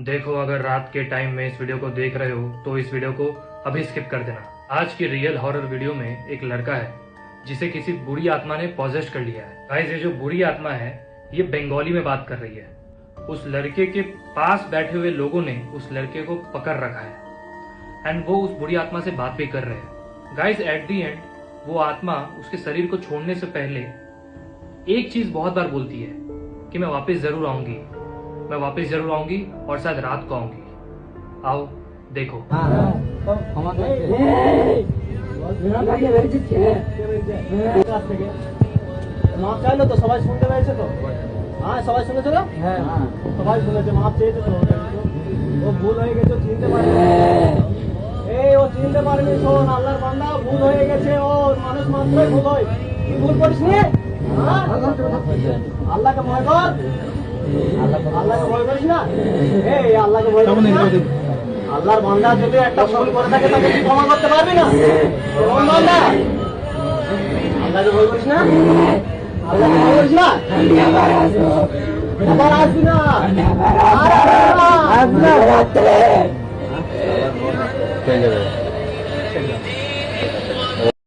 देखो, अगर रात के टाइम में इस वीडियो को देख रहे हो तो इस वीडियो को अभी स्किप कर देना। आज की रियल हॉरर वीडियो में एक लड़का है जिसे किसी बुरी आत्मा ने पॉजेस्ट कर लिया है। गाइस, ये जो बुरी आत्मा है ये बंगाली में बात कर रही है। उस लड़के के पास बैठे हुए लोगों ने उस लड़के को पकड़ रखा है एंड वो उस बुरी आत्मा से बात भी कर रहे हैं। गाइस, एट दी एंड वो आत्मा उसके शरीर को छोड़ने से पहले एक चीज बहुत बार बोलती है कि मैं वापस जरूर आऊंगी, मैं वापस जरूर आऊंगी और शायद रात को आऊंगी। आओ देखो। মাপ চাইলো তো, সবাই শুনতে পেয়েছে তো? হ্যাঁ, সবাই শুনেছে তো? হ্যাঁ, সবাই শুনেছে। মাপ চেয়েছে তো, ও ভুল হয়ে গেছে, চিনতে পারেনি। এই ও চিনতে পারেনি। শোন, আল্লাহর বান্দা, ভুল হয়ে গেছে। ও মানুষ মাত্রই ভুল হয়। কি ভুল করিস নি? আল্লাহকে ভয় কর। আল্লাহকে ভয় করিস না? এই আল্লাহকে ভয় করিস না? আল্লাহর বান্দা যদি একটা ভুল করে থাকে তাকে কি ক্ষমা করতে পারবি না? কোন বান্দা? আল্লাহকে ভয় করিস না? আল্লাহকে ভয় করিস না? আবার আসবি না। আসবি না।